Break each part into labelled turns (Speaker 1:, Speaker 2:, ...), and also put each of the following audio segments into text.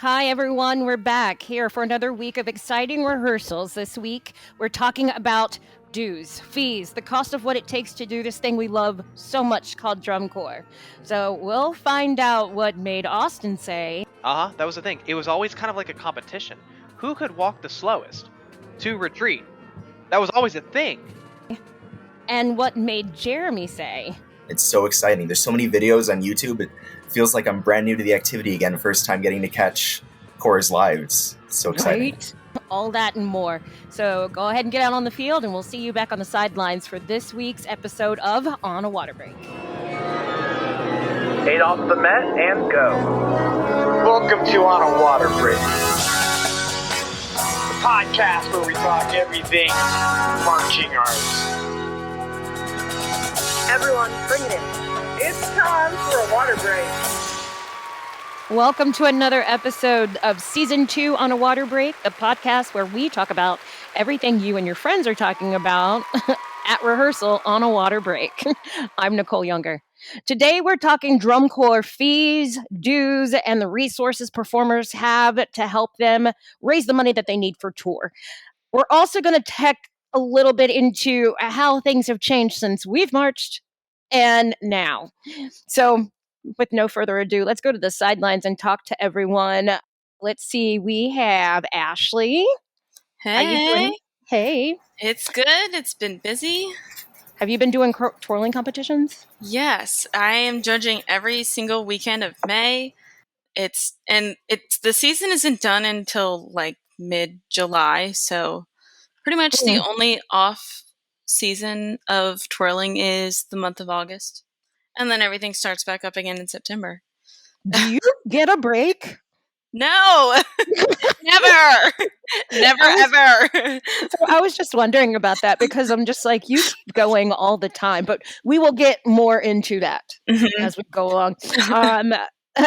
Speaker 1: Hi, everyone. We're back here for another week of exciting rehearsals. This week, we're talking about dues, fees, the cost of what it takes to do this thing we love so much called drum corps. So we'll find out what made Austin say.
Speaker 2: That was the thing. It was always kind of like a competition. Who could walk the slowest? To retreat. That was always a thing.
Speaker 1: And what made Jeremy say.
Speaker 3: It's so exciting. There's so many videos on YouTube. It feels like I'm brand new to the activity again, first time getting to catch corps live. It's so exciting.
Speaker 1: Right? All that and more. So go ahead and get out on the field, and we'll see you back on the sidelines for this week's episode of On a Water Break.
Speaker 4: 8 off the mat and go. Welcome to On a Water Break, the podcast where we talk everything marching arts.
Speaker 5: Everyone, bring it in.
Speaker 4: It's time for a water break.
Speaker 1: Welcome to another episode of Season 2 On a Water Break, the podcast where we talk about everything you and your friends are talking about at rehearsal on a water break. I'm Nicole Younger. Today we're talking drum corps fees, dues, and the resources performers have to help them raise the money that they need for tour. We're also going to tech a little bit into how things have changed since we've marched and now. So with no further ado, let's go to the sidelines and talk to everyone. Let's see. We have Ashlee.
Speaker 6: Hey.
Speaker 1: How you doing? Hey.
Speaker 6: It's good. It's been busy.
Speaker 1: Have you been doing twirling competitions?
Speaker 6: Yes, I am judging every single weekend of May. The season isn't done until like mid-July, so pretty much the only off season of twirling is the month of August. And then everything starts back up again in September.
Speaker 1: Do you get a break?
Speaker 6: No! Never! Never, ever!
Speaker 1: So I was just wondering about that because I'm just like, you keep going all the time, but we will get more into that as we go along.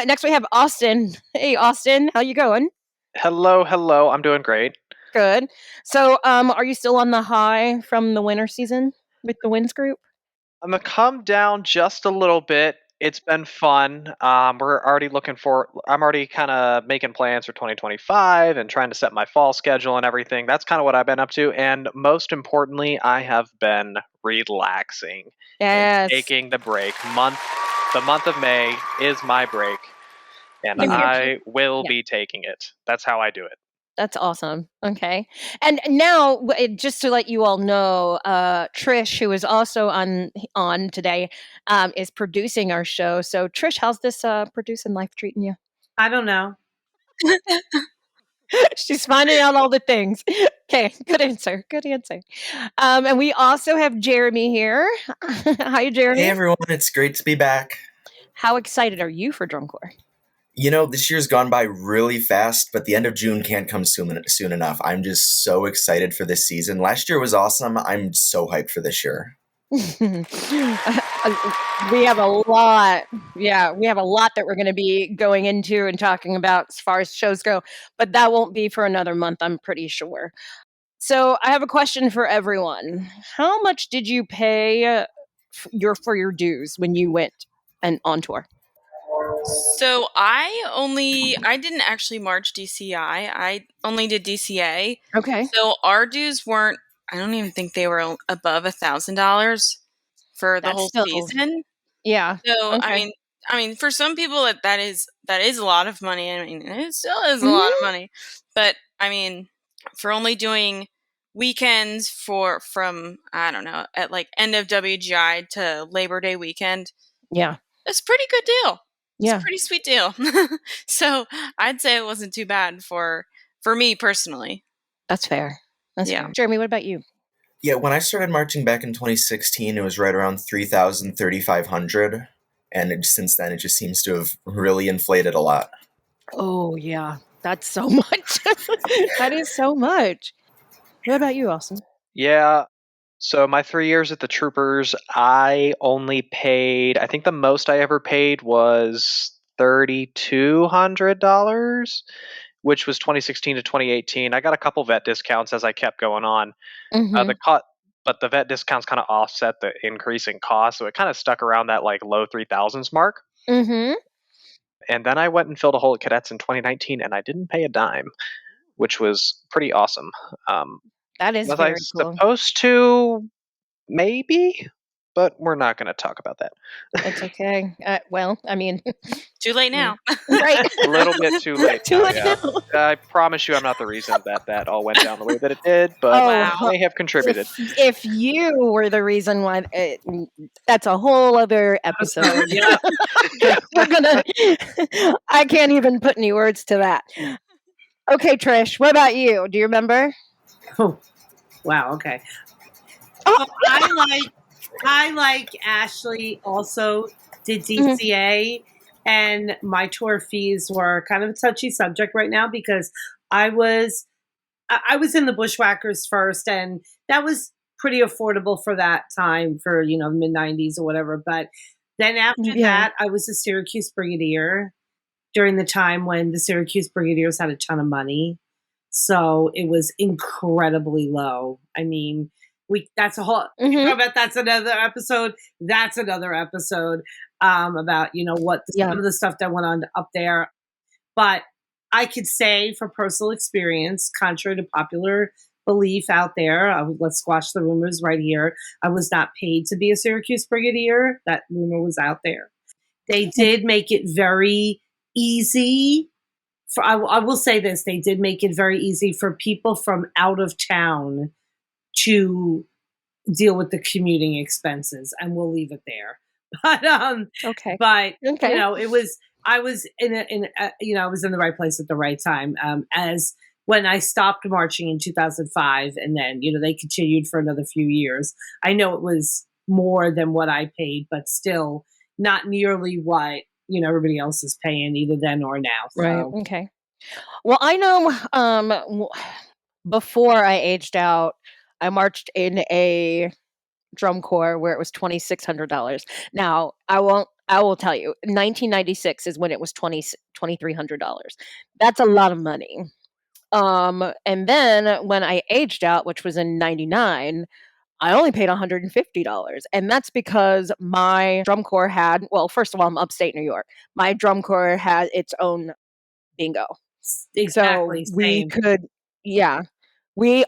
Speaker 1: Next we have Austin. Hey, Austin, how you going?
Speaker 2: Hello. I'm doing great.
Speaker 1: Good. So are you still on the high from the winter season with the Winds group?
Speaker 2: I'm going to come down just a little bit. It's been fun. I'm already kind of making plans for 2025 and trying to set my fall schedule and everything. That's kind of what I've been up to. And most importantly, I have been relaxing.
Speaker 1: Yes.
Speaker 2: And taking the break. The month of May is my break. And I will be taking it. That's how I do it.
Speaker 1: That's awesome. Okay. And now, just to let you all know, Trish, who is also on today, is producing our show. So, Trish, how's this producing life treating you?
Speaker 5: I don't know.
Speaker 1: She's finding out all the things. Okay, good answer. And we also have Jeremy here. Hi, Jeremy.
Speaker 3: Hey, everyone. It's great to be back.
Speaker 1: How excited are you for drum corps?
Speaker 3: You know, this year's gone by really fast, but the end of June can't come soon enough. I'm just so excited for this season. Last year was awesome. I'm so hyped for this year.
Speaker 1: We have a lot. Yeah, we have a lot that we're going to be going into and talking about as far as shows go, but that won't be for another month, I'm pretty sure. So I have a question for everyone. How much did you pay for your dues when you went on tour?
Speaker 6: So I didn't actually march DCI. I only did DCA.
Speaker 1: Okay.
Speaker 6: So our dues weren't, I don't even think they were above $1,000 for the whole season.
Speaker 1: Yeah.
Speaker 6: So, okay. I mean, for some people that is a lot of money. I mean, it still is a lot of money, but I mean, for only doing weekends from, I don't know, at like end of WGI to Labor Day weekend.
Speaker 1: Yeah.
Speaker 6: That's a pretty good deal.
Speaker 1: Yeah.
Speaker 6: It's a pretty sweet deal. So I'd say it wasn't too bad for me personally.
Speaker 1: That's fair. Fair. Jeremy, what about you?
Speaker 3: Yeah, when I started marching back in 2016, it was right around $3,000, $3,500. And since then, it just seems to have really inflated a lot.
Speaker 1: Oh, yeah. That's so much. That is so much. What about you, Austin?
Speaker 2: Yeah. So my 3 years at the Troopers, I only paid, I think the most I ever paid was $3,200, which was 2016 to 2018. I got a couple vet discounts as I kept going on. But the vet discounts kind of offset the increase in cost, so it kind of stuck around that like low 3,000s mark. And then I went and filled a hole at cadets in 2019, and I didn't pay a dime, which was pretty awesome.
Speaker 1: That is
Speaker 2: Was I
Speaker 1: very cool.
Speaker 2: supposed to? Maybe, but we're not going to talk about that.
Speaker 1: It's okay. Well, I mean,
Speaker 6: Too late now.
Speaker 1: right.
Speaker 2: A little bit too late.
Speaker 1: Too
Speaker 2: now,
Speaker 1: late
Speaker 2: yeah.
Speaker 1: now.
Speaker 2: I promise you, I'm not the reason that all went down the way that it did, but
Speaker 1: Oh,
Speaker 2: I may have contributed.
Speaker 1: If you were the reason why, that's a whole other episode.
Speaker 5: Yeah.
Speaker 1: We're gonna. I can't even put any words to that. Okay, Trish, what about you? Do you remember?
Speaker 5: Oh, wow. Okay.
Speaker 1: Oh.
Speaker 5: I like Ashlee also did DCA, and my tour fees were kind of a touchy subject right now because I was in the Bushwhackers first, and that was pretty affordable for that time for the mid 90s or whatever. But then after that, I was a Syracuse Brigadier during the time when the Syracuse Brigadiers had a ton of money, so it was incredibly low. I mean, that's a whole that's another episode. That's another episode about some of the stuff that went on up there. But I could say from personal experience, contrary to popular belief out there, let's squash the rumors right here. I was not paid to be a Syracuse Brigadier. That rumor was out there. They did make it very easy. I will say this: they did make it very easy for people from out of town to deal with the commuting expenses, and we'll leave it there. But
Speaker 1: okay.
Speaker 5: But it was. I was I was in the right place at the right time. As when I stopped marching in 2005, and then they continued for another few years. I know it was more than what I paid, but still not nearly what everybody else is paying either then or now. So.
Speaker 1: Right. Okay. Well, I know. Before I aged out, I marched in a drum corps where it was $2,600. Now, I will tell you, 1996 is when it was $2,300. That's a lot of money. And then when I aged out, which was in 99, I only paid $150. And that's because my drum corps had, well, first of all, I'm upstate New York. My drum corps had its own bingo.
Speaker 5: Exactly.
Speaker 1: So we could,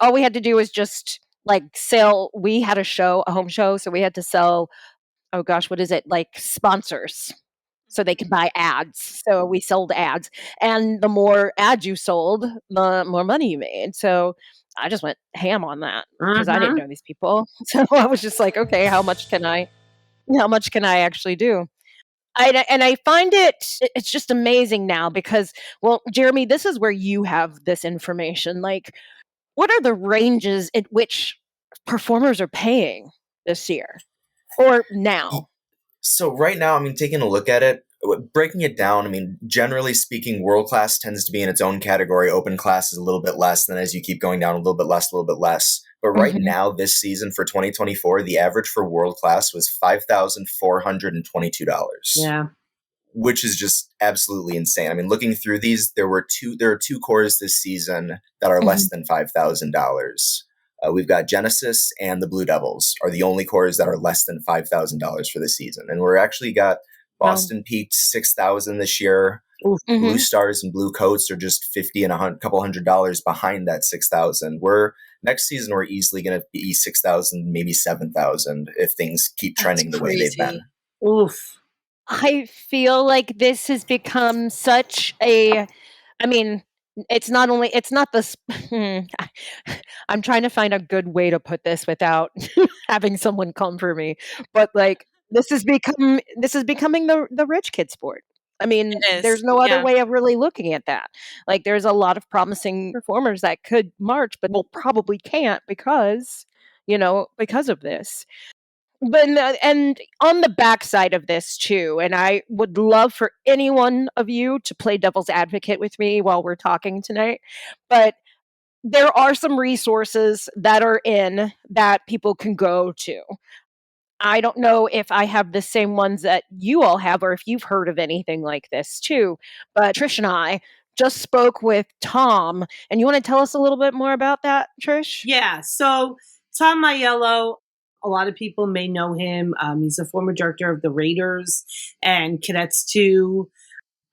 Speaker 1: all we had to do was just sell. We had a home show. So we had to sell, oh gosh, what is it? Like sponsors. So they could buy ads. So we sold ads. And the more ads you sold, the more money you made. So I just went ham on that because I didn't know these people. So I was just like, okay, how much can I actually do? I find it's just amazing now because, well, Jeremy, this is where you have this information. Like, what are the ranges at which performers are paying this year or now?
Speaker 3: So right now, I mean, taking a look at it, breaking it down, I mean, generally speaking, world class tends to be in its own category. Open class is a little bit less. Then as you keep going down, a little bit less, a little bit less. But right now, this season for 2024, the average for world class was $5,422.
Speaker 5: Yeah.
Speaker 3: Which is just absolutely insane. I mean, looking through these, there are two corps this season that are less than $5,000. We've got Genesis and the Blue Devils are the only corps that are less than $5,000 for the season. And we're actually got Boston peaked 6,000 this year. Blue Stars and Blue Coats are just $50 and a couple $100 behind that 6,000. Next season we're easily going to be 6,000, maybe 7,000 if things keep trending the way they've been.
Speaker 5: Oof.
Speaker 1: I feel like this has become such a, I mean, it's not this, I'm trying to find a good way to put this without having someone come for me, but like, this is becoming the rich kid sport. I mean, there's no other way of really looking at that. Like, there's a lot of promising performers that could march, but probably can't because of this. But and on the backside of this too, and I would love for any one of you to play devil's advocate with me while we're talking tonight, but there are some resources that are in that people can go to. I don't know if I have the same ones that you all have or if you've heard of anything like this too, but Trish and I just spoke with Tom, and you want to tell us a little bit more about that, Trish?
Speaker 5: Yeah, so Tom Maiello, a lot of people may know him. He's a former director of the Raiders and Cadets 2.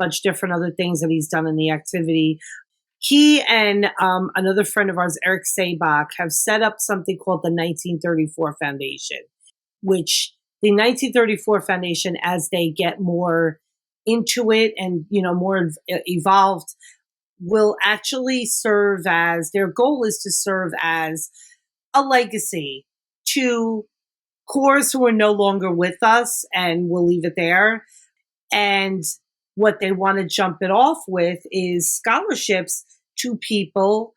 Speaker 5: bunch of different other things that he's done in the activity. He and another friend of ours, Eric Sabach, have set up something called the 1934 Foundation, which the 1934 Foundation, as they get more into it and, more evolved, will actually serve as, their goal is to serve as a legacy to corps who are no longer with us, and we'll leave it there. And what they want to jump it off with is scholarships to people.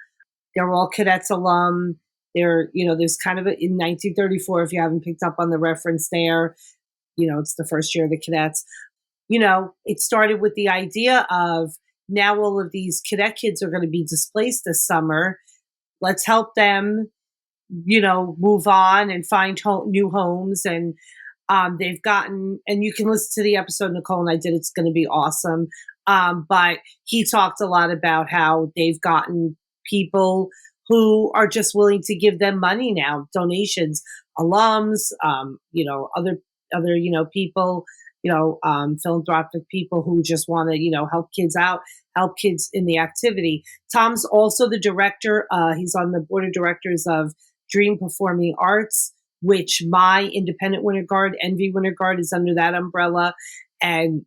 Speaker 5: They're all cadets alum. There's kind of in 1934, if you haven't picked up on the reference there, it's the first year of the cadets. It started with the idea of, now all of these cadet kids are going to be displaced this summer. Let's help them, move on and find new homes. And they've gotten, and you can listen to the episode Nicole and I did, it's going to be awesome. But he talked a lot about how they've gotten people who are just willing to give them money now, donations, alums, other people, philanthropic people who just want to, help kids out, help kids in the activity. Tom's also the director. He's on the board of directors of Dream Performing Arts, which my independent Winter Guard, Envy Winter Guard, is under that umbrella. And,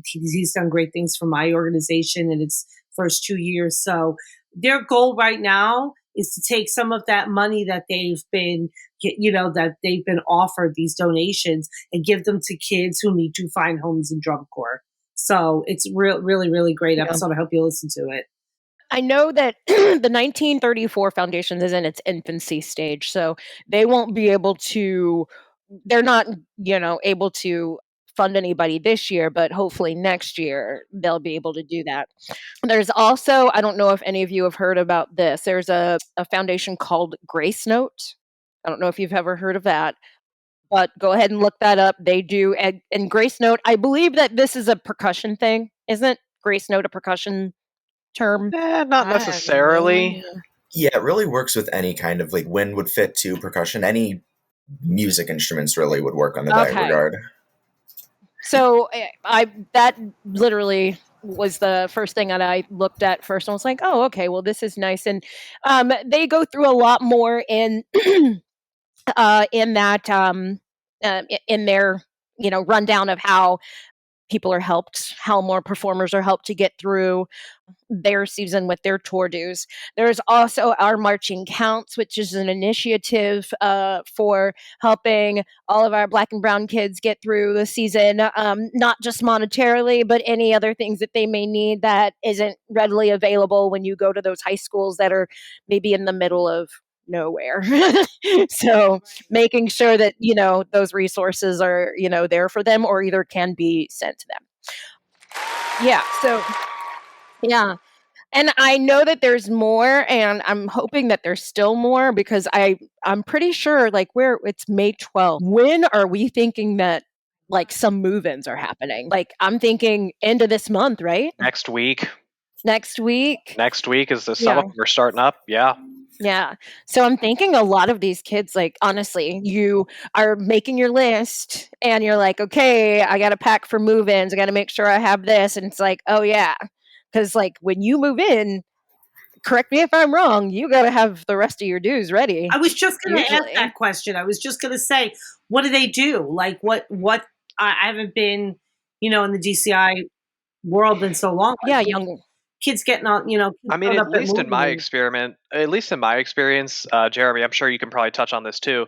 Speaker 5: he's done great things for my organization in its first 2 years. So their goal right now is to take some of that money that they've been offered, these donations, and give them to kids who need to find homes in Drum Corps. So it's really, really great episode. I hope you listen to it.
Speaker 1: I know that the 1934 Foundation is in its infancy stage, so they won't be able to, they're not, able to fund anybody this year, but hopefully next year they'll be able to do that. There's also, I don't know if any of you have heard about this, there's a foundation called Grace Note. I don't know if you've ever heard of that, but go ahead and look that up. They do, and Grace Note, I believe that this is a percussion thing. Isn't Grace Note a percussion term?
Speaker 2: Not necessarily.
Speaker 3: Yeah, it really works with any kind of, like, wind would fit to percussion. Any music instruments really would work on the that regard.
Speaker 1: So that literally was the first thing that I looked at first. And I was like, oh, okay, well, this is nice. And they go through a lot more in in their rundown of how people are helped, how more performers are helped to get through their season with their tour dues. There's also Our Marching Counts, which is an initiative for helping all of our Black and brown kids get through the season, not just monetarily, but any other things that they may need that isn't readily available when you go to those high schools that are maybe in the middle of nowhere. So making sure that, those resources are, there for them or either can be sent to them. Yeah. So, yeah. And I know that there's more, and I'm hoping that there's still more, because I'm pretty sure, like, it's May 12th. When are we thinking that, like, some move-ins are happening? Like, I'm thinking end of this month, right?
Speaker 2: Next week.
Speaker 1: Next week
Speaker 2: is some of them are starting up. Yeah.
Speaker 1: Yeah. So I'm thinking a lot of these kids, like, honestly, you are making your list and you're like, okay, I got to pack for move-ins. I got to make sure I have this. And it's like, oh yeah. Because, like, when you move in, correct me if I'm wrong, you got to have the rest of your dues ready.
Speaker 5: I was just going to ask that question. I was just going to say, what do they do? Like, what, I haven't been, in the DCI world in so long.
Speaker 1: Yeah, young
Speaker 5: kids getting on,
Speaker 2: I mean, at least in my experience, Jeremy, I'm sure you can probably touch on this too,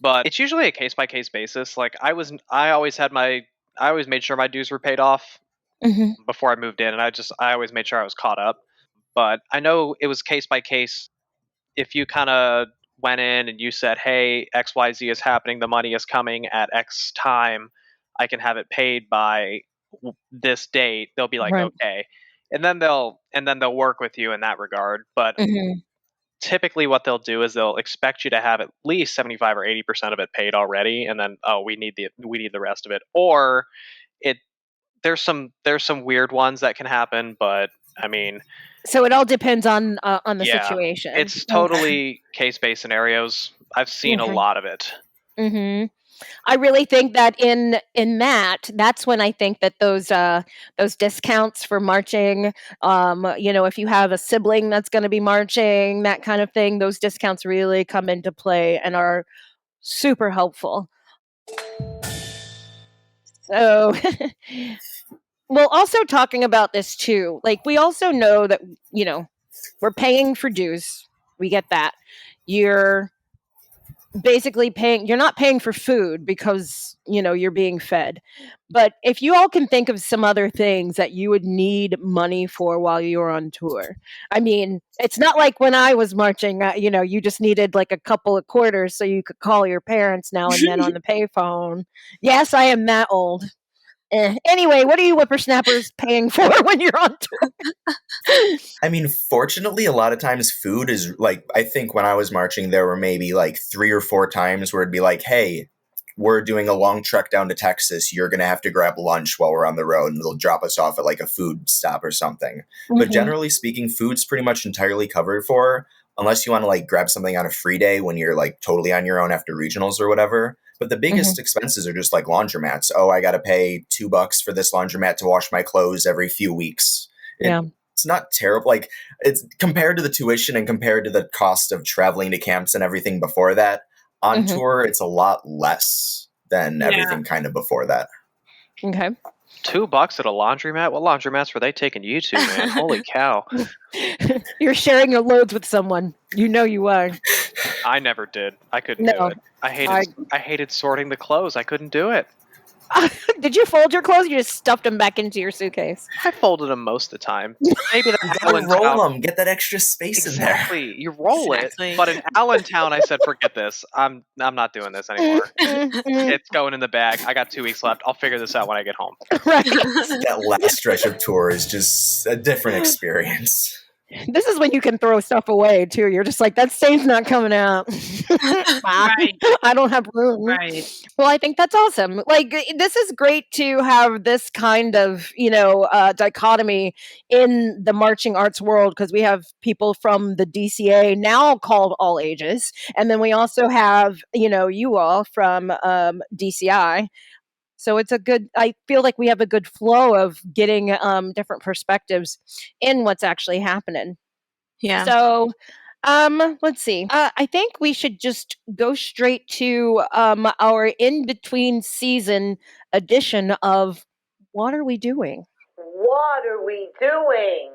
Speaker 2: but it's usually a case by case basis. Like, I always made sure my dues were paid off before I moved in, and I always made sure I was caught up. But I know it was case by case. If you kind of went in and you said, hey, XYZ is happening, the money is coming at X time, I can have it paid by this date, they'll be like, okay. And then they'll work with you in that regard. But typically what they'll do is they'll expect you to have at least 75 or 80% of it paid already, and then, we need the rest of it. Or there's some weird ones that can happen, but I mean,
Speaker 1: so it all depends on the situation.
Speaker 2: It's totally case-based scenarios. I've seen a lot of it.
Speaker 1: I really think that in that's when I think that those discounts for marching, if you have a sibling that's going to be marching, that kind of thing, those discounts really come into play and are super helpful. So, well, also talking about this too, like we also know that, we're paying for dues. We get that. You're basically you're not paying for food because, you're being fed. But if you all can think of some other things that you would need money for while you were on tour. I mean, it's not like when I was marching, you just needed like a couple of quarters so you could call your parents now and then on the payphone. Yes, I am that old. Anyway, what are you whippersnappers paying for when you're on tour?
Speaker 3: I mean, fortunately, a lot of times food is like, I think when I was marching, there were maybe like 3 or 4 times where it'd be like, hey, we're doing a long trek down to Texas. You're going to have to grab lunch while we're on the road, and they'll drop us off at like a food stop or something.
Speaker 1: Mm-hmm.
Speaker 3: But generally speaking, food's pretty much entirely covered for, unless you want to like grab something on a free day when you're like totally on your own after regionals or whatever. But the biggest expenses are just like laundromats. Oh, I got to pay $2 for this laundromat to wash my clothes every few weeks. It's not terrible. Like, it's compared to the tuition and compared to the cost of traveling to camps and everything before that. On tour, it's a lot less than everything kind of before that.
Speaker 1: Okay.
Speaker 2: $2 at a laundromat? What laundromats were they taking you to, man? Holy cow.
Speaker 1: You're sharing your loads with someone. You know you are.
Speaker 2: I never did. I couldn't do it. I hated sorting the clothes. I couldn't do it.
Speaker 1: Did you fold your clothes? You just stuffed them back into your suitcase?
Speaker 2: I folded them most of the time. Maybe the
Speaker 3: roll them. Get that extra space in there.
Speaker 2: Exactly. You roll it. But in Allentown, I said, forget this. I'm not doing this anymore. It's going in the bag. I got 2 weeks left. I'll figure this out when I get home.
Speaker 1: Right.
Speaker 3: That last stretch of tour is just a different experience.
Speaker 1: This is when you can throw stuff away too. You're just like, that stain's not coming out.
Speaker 5: Right.
Speaker 1: I don't have room.
Speaker 5: Right.
Speaker 1: Well, I think that's awesome. Like, this is great to have this kind of, dichotomy in the marching arts world, because we have people from the DCA, now called All Ages, and then we also have, you all from DCI. So I feel like we have a good flow of getting different perspectives in what's actually happening.
Speaker 6: Yeah.
Speaker 1: So, let's see. I think we should just go straight to our in-between season edition of What Are We Doing?
Speaker 7: What are we doing?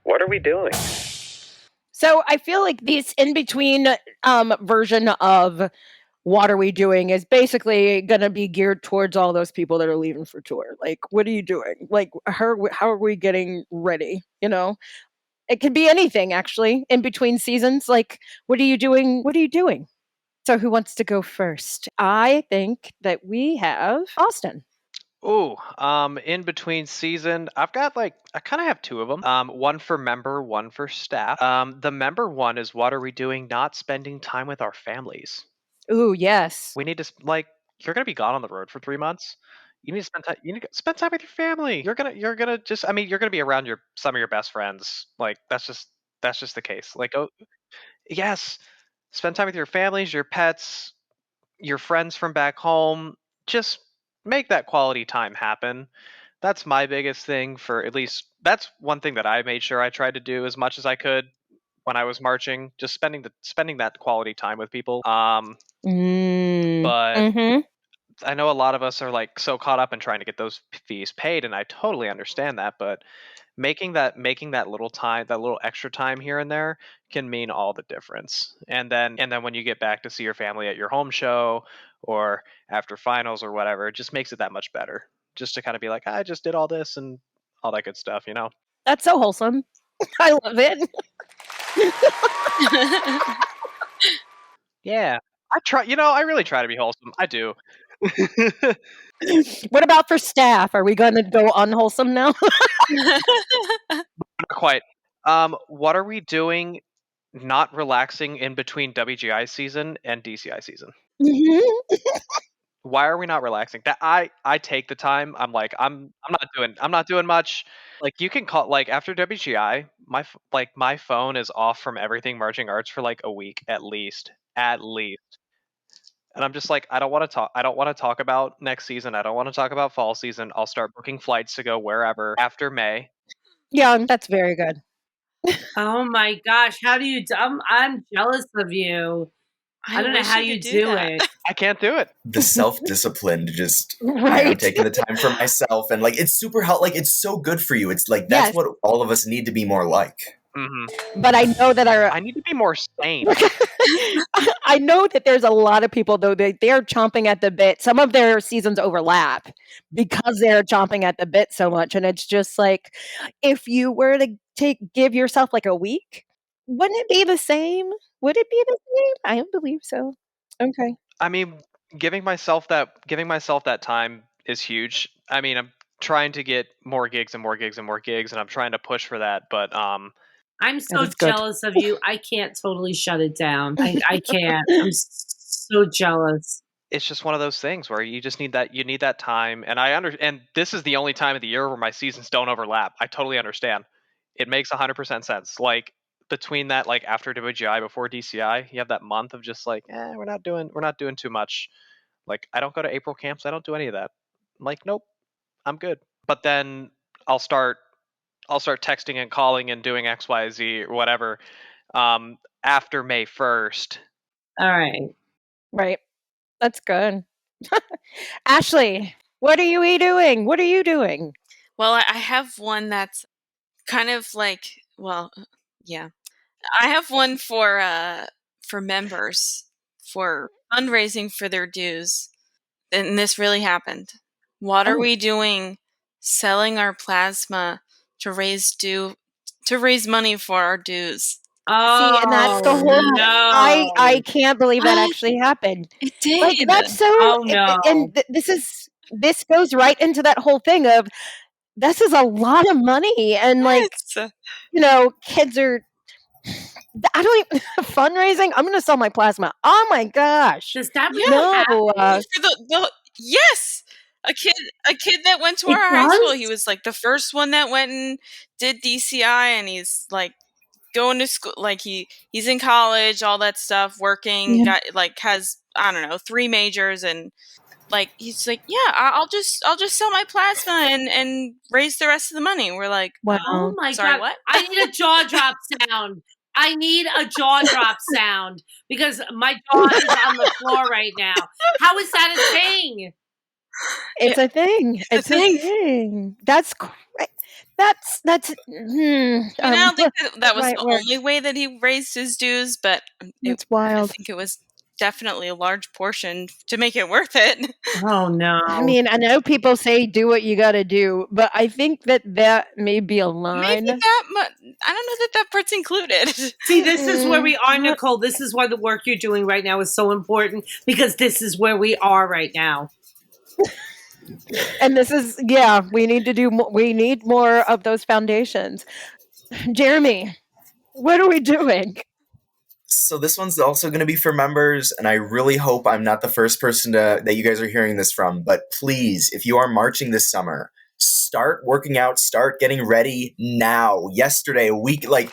Speaker 4: What are we doing?
Speaker 1: So I feel like this in-between version of What Are We Doing is basically going to be geared towards all those people that are leaving for tour. Like, what are you doing? Like, how are we getting ready? It could be anything, actually, in between seasons. Like, what are you doing? What are you doing? So who wants to go first? I think that we have Austin.
Speaker 2: Ooh, in between season, I've got I kind of have 2 of them. One for member, one for staff. The member one is, what are we doing not spending time with our families?
Speaker 1: Ooh, yes.
Speaker 2: We need to, you're going to be gone on the road for 3 months. You need to spend time. You need to spend time with your family. You're gonna just. I mean, you're gonna be around some of your best friends. Like, that's just the case. Like, oh, yes, spend time with your families, your pets, your friends from back home. Just make that quality time happen. That's my biggest thing. For at least, that's one thing that I made sure I tried to do as much as I could when I was marching. Just spending that quality time with people. But I know a lot of us are so caught up in trying to get those fees paid, and I totally understand that. But making that little time, that little extra time here and there, can mean all the difference. And then when you get back to see your family at your home show or after finals or whatever, it just makes it that much better. Just to kind of be like, I just did all this and all that good stuff,
Speaker 1: That's so wholesome. I love it.
Speaker 2: Yeah, I try. I really try to be wholesome. I do.
Speaker 1: What about for staff? Are we going to go unwholesome now?
Speaker 2: Not quite. What are we doing not relaxing in between WGI season and DCI season? Why are we not relaxing? That I take the time. I'm like I'm not doing much. Like you can call like after WGI, my phone is off from everything marching arts for like a week at least. At least. And I'm just like I don't want to talk about next season. I don't want to talk about fall season. I'll start booking flights to go wherever after May.
Speaker 1: Yeah, that's very good.
Speaker 5: Oh my gosh, how do you? I'm jealous of you. I don't know
Speaker 6: wish
Speaker 5: how
Speaker 6: you
Speaker 5: you
Speaker 6: could
Speaker 5: do
Speaker 6: that.
Speaker 5: it.
Speaker 2: I can't do it.
Speaker 3: The self-discipline to just
Speaker 1: Right.
Speaker 3: I'm taking the time for myself, and like it's super helpful. Like it's so good for you. It's like that's
Speaker 1: Yes.
Speaker 3: what all of us need to be more like.
Speaker 1: But I know that
Speaker 2: I need to be more sane.
Speaker 1: I know that there's a lot of people though they're chomping at the bit. Some of their seasons overlap because they're chomping at the bit so much, and it's just like if you were to give yourself like a week, wouldn't it be the same? Would it be the same? I don't believe so. Okay.
Speaker 2: I mean, giving myself that time is huge. I mean, I'm trying to get more gigs and more gigs and more gigs, and I'm trying to push for that. But
Speaker 5: I'm so
Speaker 1: is good.
Speaker 5: jealous of you. I can't totally shut it down. I can't. I'm so jealous.
Speaker 2: it's just one of those things where you just need that time. And and this is the only time of the year where my seasons don't overlap. I totally understand. It makes 100% sense. Like between that, like after WGI, before DCI, you have that month of just like, we're not doing too much. Like I don't go to April camps. I don't do any of that. I'm like, nope, I'm good. But then I'll start texting and calling and doing XYZ or whatever after May 1st.
Speaker 5: All right.
Speaker 1: Right. That's good. Ashlee, what are you doing? What are you doing?
Speaker 6: Well, I have one that's kind of like, well, yeah. I have one for members for fundraising for their dues. And this really happened. What are we doing selling our plasma to raise money for our dues?
Speaker 5: Oh,
Speaker 1: See, and that's the whole.
Speaker 5: no.
Speaker 1: I can't believe that actually happened.
Speaker 6: It did.
Speaker 1: Like that's so.
Speaker 5: Oh, no.
Speaker 1: And this goes right into that whole thing of this is a lot of money, and like kids are. I don't even fundraising. I'm going to sell my plasma. Oh my gosh!
Speaker 5: Does that
Speaker 1: No.
Speaker 6: Yes. A kid that went to
Speaker 5: It
Speaker 6: our high school.
Speaker 5: does?
Speaker 6: He was like the first one that went and did DCI, and he's like going to school. Like he's in college, all that stuff, working.
Speaker 1: Yeah.
Speaker 6: Got has I don't know 3 majors, and like he's like, yeah, I'll just sell my plasma and raise the rest of the money. We're like,
Speaker 1: Wow.
Speaker 5: Oh my
Speaker 6: sorry,
Speaker 5: god!
Speaker 6: what?
Speaker 5: I need a jaw drop sound. I need a jaw drop sound because my jaw is on the floor right now. How is that a thing?
Speaker 1: It's a thing. It's a thing. That's great. That's.
Speaker 6: I don't think that was
Speaker 1: right
Speaker 6: the
Speaker 1: word.
Speaker 6: only way that he raised his dues, but
Speaker 1: It's
Speaker 6: I
Speaker 1: wild.
Speaker 6: think it was definitely a large portion to make it worth it.
Speaker 5: Oh no!
Speaker 1: I mean, I know people say do what you got to do, but I think that may be a line.
Speaker 6: Maybe that I don't know that part's included.
Speaker 5: See, this is where we are, Nicole. This is why the work you're doing right now is so important because this is where we are right now.
Speaker 1: And this is we need to do we need more of those foundations. Jeremy, what are we doing?
Speaker 3: So this one's also going to be for members, and I really hope I'm not the first person that you guys are hearing this from, but please, if you are marching this summer, start working out, start getting ready now. Yesterday, a week, like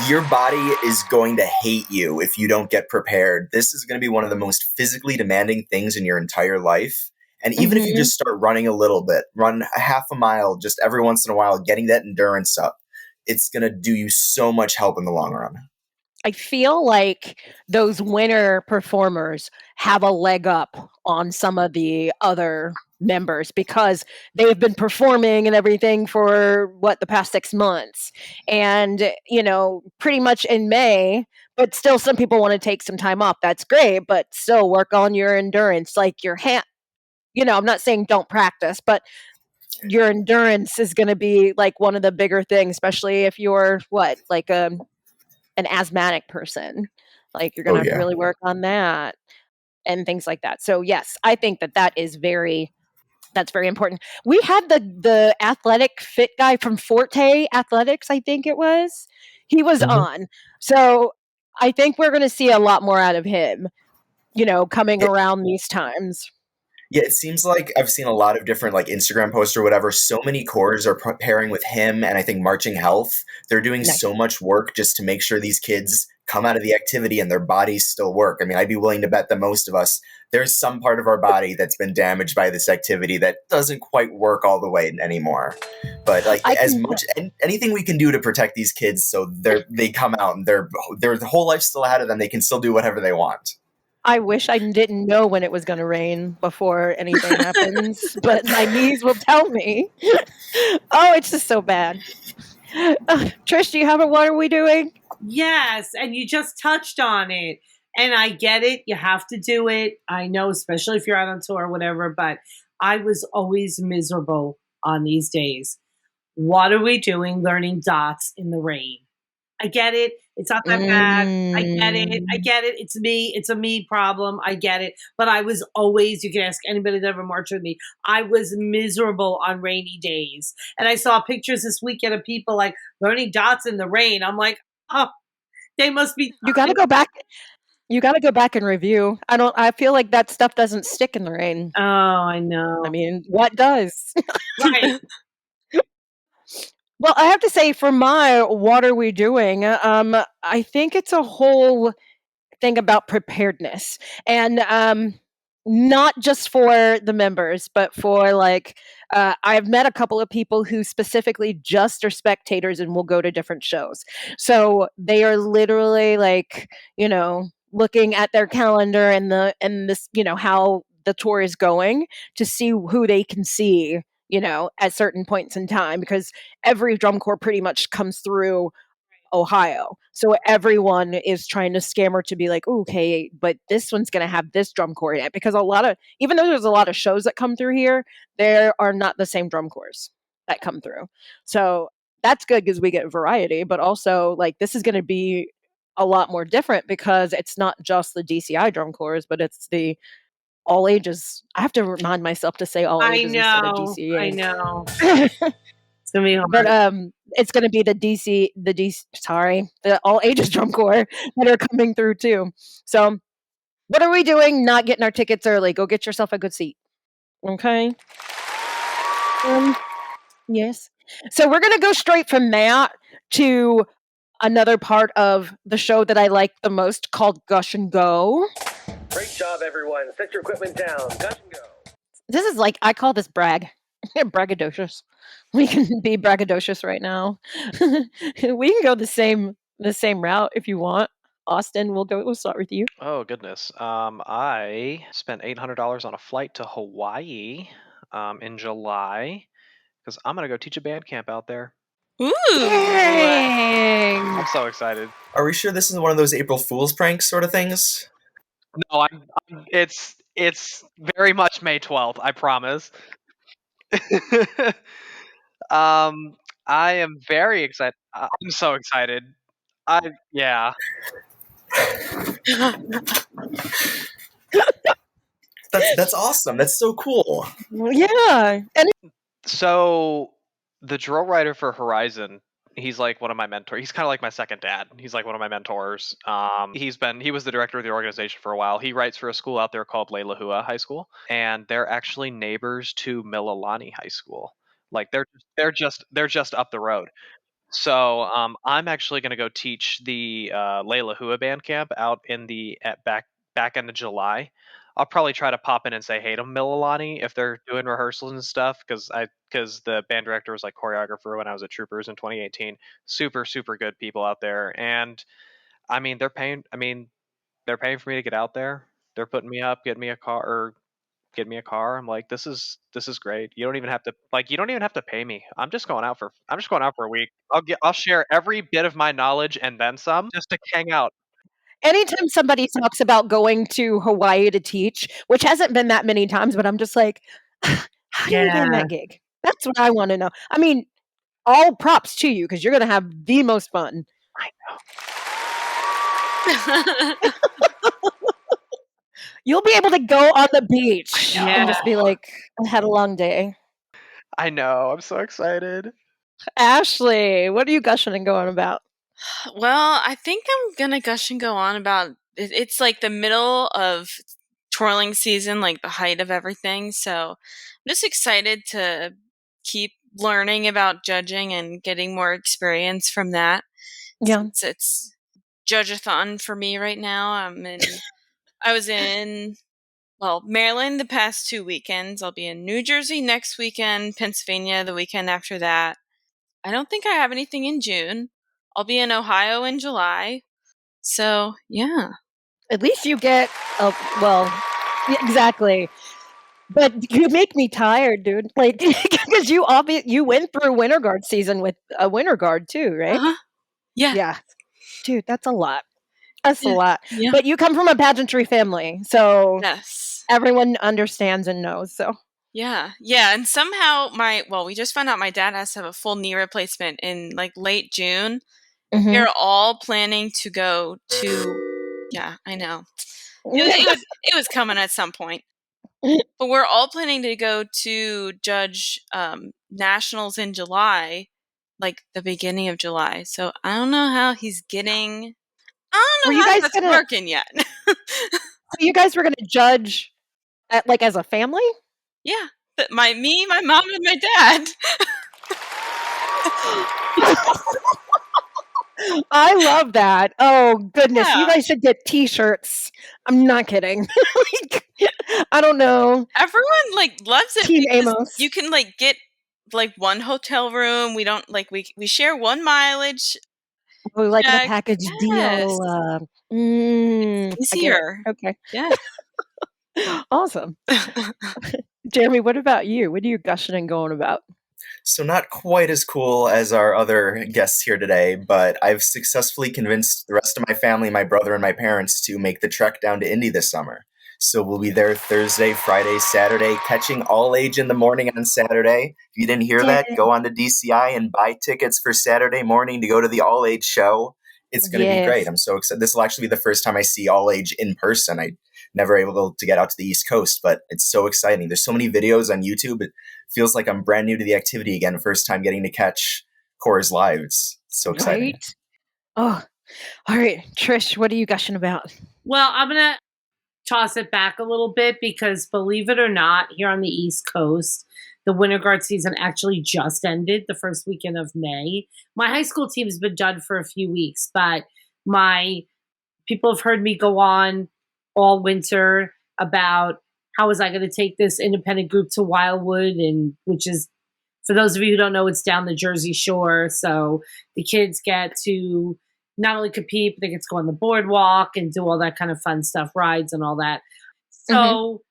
Speaker 3: your body is going to hate you if you don't get prepared. This is going to be one of the most physically demanding things in your entire life. And even if you just start running a little bit, run a half a mile just every once in a while, getting that endurance up, it's going to do you so much help in the long run.
Speaker 1: I feel like those winter performers have a leg up on some of the other members because they've been performing and everything for the past 6 months. And, pretty much in May, but still some people want to take some time off. That's great, but still work on your endurance, like your hand. I'm not saying don't practice, but your endurance is going to be like one of the bigger things, especially if you're like an asthmatic person. Like you're going to really work on that and things like that. So yes, I think that's very important. We had the athletic fit guy from Forte Athletics, I think it was. He was on. So I think we're going to see a lot more out of him, coming around these times.
Speaker 3: Yeah, it seems like I've seen a lot of different like Instagram posts or whatever. So many corps are pairing with him and I think Marching Health. They're doing
Speaker 1: Nice.
Speaker 3: so much work just to make sure these kids come out of the activity and their bodies still work. I mean, I'd be willing to bet that most of us, there's some part of our body that's been damaged by this activity that doesn't quite work all the way anymore. But like anything we can do to protect these kids so they come out and their whole life still ahead of them, they can still do whatever they want.
Speaker 1: I wish I didn't know when it was going to rain before anything happens, but my knees will tell me. Oh, it's just so bad. Trish, do you have a What Are We Doing?
Speaker 5: Yes, and you just touched on it. And I get it. You have to do it. I know, especially if you're out on tour or whatever, but I was always miserable on these days. What are we doing learning dots in the rain? I get it. It's not that bad. I get it. It's me. It's a me problem. I get it. But I was always, you can ask anybody that ever marched with me, I was miserable on rainy days. And I saw pictures this weekend of people like learning dots in the rain. I'm like, oh, they must be.
Speaker 1: You got to go back. You got to go back and review. I feel like that stuff doesn't stick in the rain.
Speaker 5: Oh, I know.
Speaker 1: I mean, what does?
Speaker 5: Right.
Speaker 1: Well, I have to say, for my What Are We Doing, I think it's a whole thing about preparedness. And not just for the members, but for like, I've met a couple of people who specifically just are spectators and will go to different shows. So they are literally like, looking at their calendar and this, how the tour is going to see who they can see, at certain points in time, because every drum corps pretty much comes through Ohio. So everyone is trying to scammer to be like, okay, but this one's going to have this drum corps in it, because even though there's a lot of shows that come through here, there are not the same drum corps that come through. So that's good because we get variety, but also like this is going to be a lot more different because it's not just the DCI drum corps, but it's the all ages. I have to remind myself to say all ages instead of DCA.
Speaker 5: I know. It's gonna be hard.
Speaker 1: But it's gonna be the all ages drum corps that are coming through too. So what are we doing? Not getting our tickets early. Go get yourself a good seat. Okay. Yes. So we're gonna go straight from that to another part of the show that I like the most, called Gush and Go.
Speaker 7: Great job, everyone. Set your equipment down. Gush and go.
Speaker 1: This is like, I call this braggadocious. We can be braggadocious right now. We can go the same route if you want. Austin, we'll start with you.
Speaker 2: Oh goodness. I spent $800 on a flight to Hawaii in July because I'm gonna go teach a band camp out there.
Speaker 6: Ooh!
Speaker 1: Dang.
Speaker 2: I'm so excited.
Speaker 3: Are we sure this is one of those April Fool's pranks sort of things?
Speaker 2: No, it's very much May 12th, I promise. I am very excited. I'm so excited. Yeah.
Speaker 3: That's awesome. That's so cool.
Speaker 1: Yeah. And
Speaker 2: So the drill writer for Horizon, he's like one of my mentors. He's kind of like my second dad. He's like one of my mentors. He was the director of the organization for a while. He writes for a school out there called Leilehua High School, and they're actually neighbors to Mililani High School. Like they're just up the road. So I'm actually going to go teach the Leilehua band camp out in back end of July. I'll probably try to pop in and say hey to Mililani if they're doing rehearsals and stuff, because the band director was like choreographer when I was at Troopers in 2018. Super, super good people out there, and I mean they're paying for me to get out there. They're putting me up, get me a car. I'm like, this is great. You don't even have to pay me. I'm just going out for a week. I'll share every bit of my knowledge and then some just to hang out.
Speaker 1: anytime somebody talks about going to Hawaii to teach, which hasn't been that many times, but I'm just like, how do you get that gig? That's what I want to know. I mean, all props to you because you're going to have the most fun.
Speaker 2: I know.
Speaker 1: You'll be able to go on the beach and just be like, I had a long day.
Speaker 2: I know. I'm so excited.
Speaker 1: Ashlee, what are you gushing and going about?
Speaker 6: Well, I think I'm gonna gush and go on about it's like the middle of twirling season, like the height of everything. So I'm just excited to keep learning about judging and getting more experience from that.
Speaker 1: Yeah.
Speaker 6: Since it's judge-a-thon for me right now. I was in Maryland the past 2 weekends. I'll be in New Jersey next weekend, Pennsylvania the weekend after that. I don't think I have anything in June. I'll be in Ohio in July. So, yeah.
Speaker 1: At least you get exactly. But you make me tired, dude. Like, because you went through winter guard season with a winter guard too, right?
Speaker 6: Uh-huh. Yeah.
Speaker 1: Yeah. Dude, that's a lot. That's a
Speaker 6: Yeah.
Speaker 1: lot.
Speaker 6: Yeah.
Speaker 1: But you come from a pageantry family, so
Speaker 6: Yes.
Speaker 1: everyone understands and knows. So
Speaker 6: Yeah. Yeah. And somehow we just found out my dad has to have a full knee replacement in like late June.
Speaker 1: Mhm.
Speaker 6: They're all planning to go to, yeah, I know. It was coming at some point. But we're all planning to go to judge nationals in July, like the beginning of July. So I don't know how he's getting. I don't
Speaker 1: Were
Speaker 6: know
Speaker 1: you
Speaker 6: how
Speaker 1: guys
Speaker 6: that's
Speaker 1: gonna-
Speaker 6: working yet.
Speaker 1: So you guys were going to judge as a family?
Speaker 6: Yeah, my mom, and my dad.
Speaker 1: I love that. Oh goodness, you
Speaker 6: Yeah.
Speaker 1: guys should get T-shirts. I'm not kidding. Like, I don't know.
Speaker 6: Everyone like loves it.
Speaker 1: Team
Speaker 6: because
Speaker 1: Amos.
Speaker 6: You can like get like one hotel room. We don't like we share one mileage.
Speaker 1: We like the
Speaker 6: check.
Speaker 1: package
Speaker 6: Yes.
Speaker 1: deal.
Speaker 6: It's
Speaker 1: I get it.
Speaker 6: easier.
Speaker 1: Okay.
Speaker 6: Yeah.
Speaker 1: Awesome. Jeremy, what about you? What are you gushing and going about?
Speaker 3: So not quite as cool as our other guests here today, but I've successfully convinced the rest of my family, my brother and my parents to make the trek down to Indy this summer. So we'll be there Thursday, Friday, Saturday, catching all age in the morning on Saturday. If you didn't hear that, go on to DCI and buy tickets for Saturday morning to go to the all age show. It's going to be
Speaker 1: Yes.
Speaker 3: great. I'm so excited. This will actually be the first time I see all age in person. I never able to get out to the East Coast, but it's so exciting. There's so many videos on YouTube. It feels like I'm brand new to the activity again. First time getting to catch Coors live. It's so exciting.
Speaker 1: Right? Oh, all right. Trish, what are you gushing about?
Speaker 5: Well, I'm going to toss it back a little bit because, believe it or not, here on the East Coast, the winter guard season actually just ended the first weekend of May. My high school team's been done for a few weeks, but my people have heard me go on all winter about how was I going to take this independent group to Wildwood, and which is, for those of you who don't know, it's down the Jersey Shore. So the kids get to not only compete, but they get to go on the boardwalk and do all that kind of fun stuff, rides and all that. So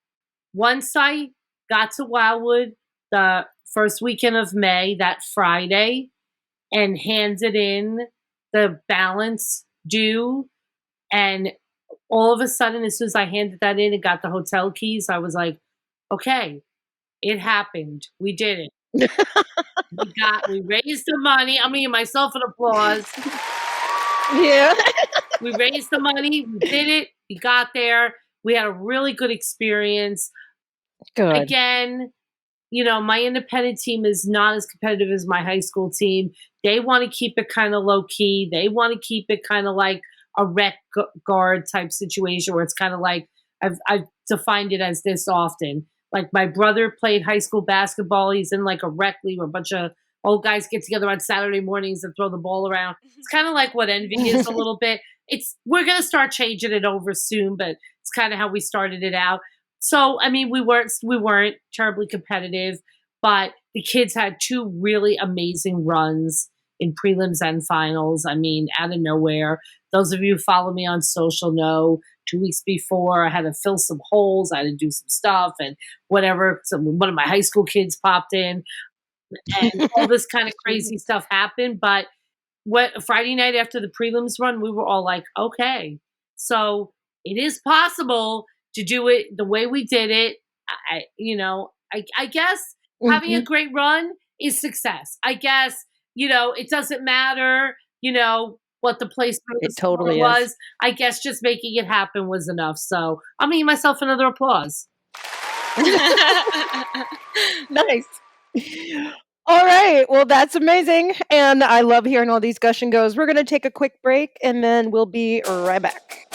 Speaker 5: once I got to Wildwood the first weekend of May, that Friday, and handed in the balance due, and all of a sudden, as soon as I handed that in and got the hotel keys, I was like, okay, it happened. We did it. We raised the money. I'm giving myself an applause.
Speaker 1: Yeah.
Speaker 5: We raised the money. We did it. We got there. We had a really good experience.
Speaker 1: Good.
Speaker 5: Again, my independent team is not as competitive as my high school team. They want to keep it kind of low key. They want to keep it kind of like a rec guard type situation where it's kind of like I've defined it as this often. Like my brother played high school basketball. He's in like a rec league where a bunch of old guys get together on Saturday mornings and throw the ball around. It's kind of like what Envy is a little bit. We're going to start changing it over soon, but it's kind of how we started it out. So, I mean, we weren't terribly competitive, but the kids had two really amazing runs in prelims and finals. I mean, out of nowhere. Those of you who follow me on social know 2 weeks before I had to fill some holes. I had to do some stuff and whatever. One of my high school kids popped in and all this kind of crazy stuff happened. But Friday night after the prelims run, we were all like, okay, so it is possible to do it the way we did it. I guess having a great run is success. I guess, it doesn't matter, what the placement
Speaker 1: It totally
Speaker 5: was.
Speaker 1: is.
Speaker 5: I guess just making it happen was enough. So I'm giving myself another applause.
Speaker 1: Nice. All right. Well, that's amazing. And I love hearing all these gush and goes. We're going to take a quick break and then we'll be right back.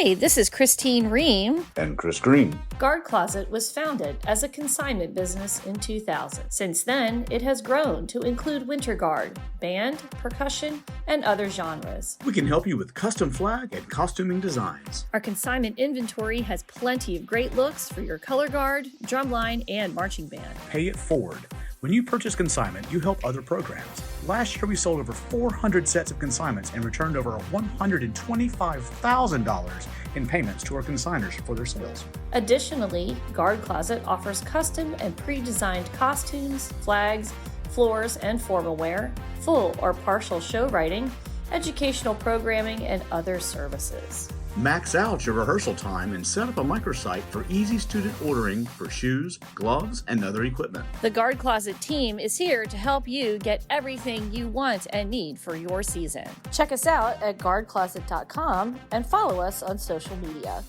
Speaker 8: Hey, this is Christine Ream.
Speaker 9: And Chris Green.
Speaker 8: Guard Closet was founded as a consignment business in 2000. Since then, it has grown to include winter guard, band, percussion, and other genres.
Speaker 9: We can help you with custom flag and costuming designs.
Speaker 8: Our consignment inventory has plenty of great looks for your color guard, drumline, and marching band.
Speaker 9: Pay it forward. When you purchase consignment, you help other programs. Last year, we sold over 400 sets of consignments and returned over $125,000 in payments to our consigners for their sales.
Speaker 8: Additionally, Guard Closet offers custom and pre-designed costumes, flags, floors, and formal wear, full or partial show writing, educational programming, and other services.
Speaker 9: Max out your rehearsal time and set up a microsite for easy student ordering for shoes, gloves, and other equipment.
Speaker 8: The Guard Closet team is here to help you get everything you want and need for your season. Check us out at guardcloset.com and follow us on social media.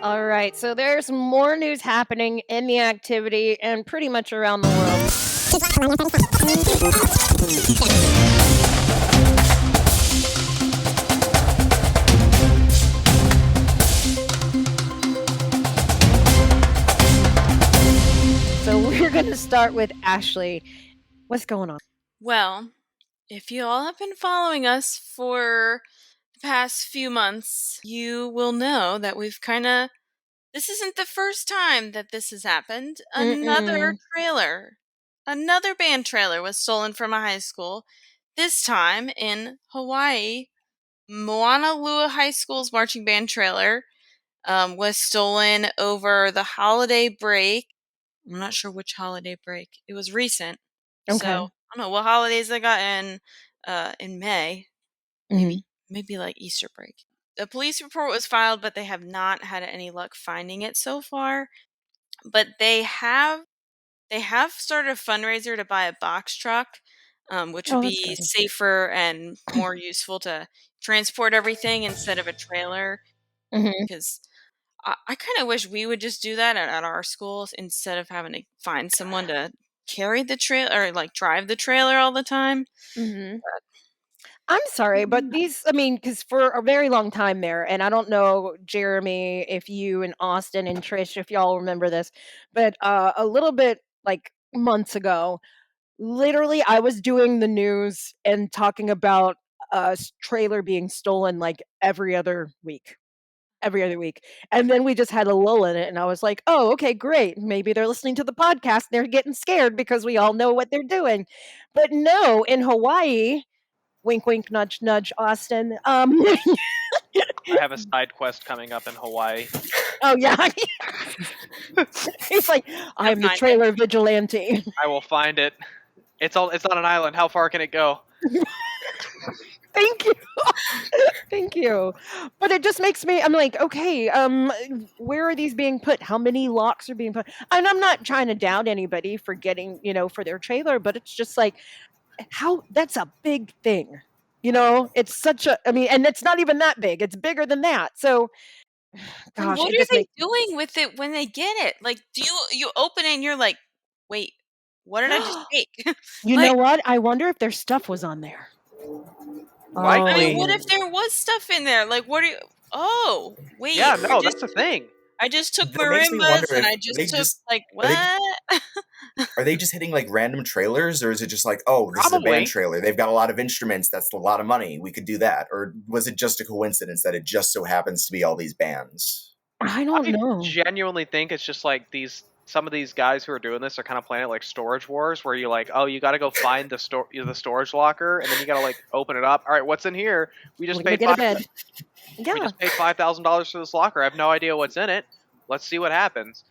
Speaker 1: All right, so there's more news happening in the activity and pretty much around the world. So we're going to start with Ashlee. What's going on?
Speaker 6: Well, if you all have been following us for the past few months, you will know that we've this isn't the first time that this has happened. Another band trailer was stolen from a high school, this time in Hawaii. Moanalua High School's marching band trailer was stolen over the holiday break. I'm not sure which holiday break. It was recent.
Speaker 1: Okay.
Speaker 6: So I don't know what holidays they got in May. Maybe like Easter break. The police report was filed, but they have not had any luck finding it so far. But they have started a fundraiser to buy a box truck, which would be safer and more useful to transport everything instead of a trailer. Because I kind of wish we would just do that at our schools instead of having to find someone to carry the trailer or like drive the trailer all the time.
Speaker 1: I'm sorry, but because for a very long time there, and I don't know, Jeremy, if you and Austin and Trish, if y'all remember this, but a little bit like months ago, literally I was doing the news and talking about a trailer being stolen like every other week. And then we just had a lull in it, and I was like, oh, okay, great. Maybe they're listening to the podcast. They're getting scared because we all know what they're doing. But no, in Hawaii, wink, wink, nudge, nudge, Austin.
Speaker 2: I have a side quest coming up in Hawaii.
Speaker 1: Oh, yeah. He's like, I'm the trailer vigilante.
Speaker 2: I will find it. It's on an island. How far can it go?
Speaker 1: Thank you. Thank you. But it just makes me, I'm like, okay, where are these being put? How many locks are being put? And I'm not trying to doubt anybody for getting, for their trailer, but it's just like, that's a big thing. It's such and it's not even that big. It's bigger than that. So, gosh.
Speaker 6: What are they doing with it when they get it? Like, do you open it and you're like, wait, what did I just take?
Speaker 1: You know what? I wonder if their stuff was on there.
Speaker 6: I mean, what if there was stuff in there? Like, what are you? Oh, wait.
Speaker 2: Yeah, no, that's the thing.
Speaker 6: I just took marimbas and I just took what?
Speaker 3: Are they just hitting like random trailers, or is it just like, oh, this is a band trailer? They've got a lot of instruments. That's a lot of money. We could do that. Or was it just a coincidence that it just so happens to be all these bands?
Speaker 1: I don't know.
Speaker 2: I genuinely think it's just like some of these guys who are doing this are kind of playing it like Storage Wars, where you're like, oh, you got to go find the storage locker, and then you got to like open it up. All right, what's in here? We just paid $5,000 for this locker. I have no idea what's in it. Let's see what happens.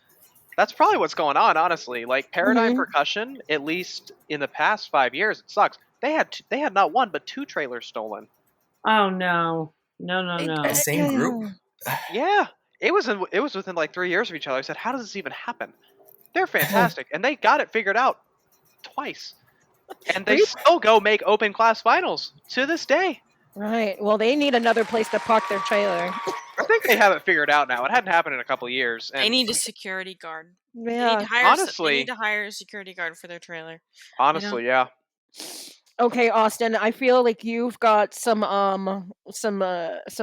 Speaker 2: That's probably what's going on, honestly. Like Paradigm Percussion, at least in the past 5 years, it sucks. They had not one but two trailers stolen.
Speaker 5: Oh no.
Speaker 3: That same group?
Speaker 2: Yeah. It was within like 3 years of each other. I said, how does this even happen? They're fantastic. And they got it figured out twice. And they still go make open class finals to this day.
Speaker 1: Right. Well, they need another place to park their trailer.
Speaker 2: I think they have it figured out now. It hadn't happened in a couple of years.
Speaker 6: They
Speaker 2: And
Speaker 6: need a security guard. They
Speaker 1: Yeah.
Speaker 6: need to hire. They
Speaker 2: honestly,
Speaker 6: need to hire a security guard for their trailer.
Speaker 2: honestly, yeah.
Speaker 1: Okay, Austin, I feel like you've got some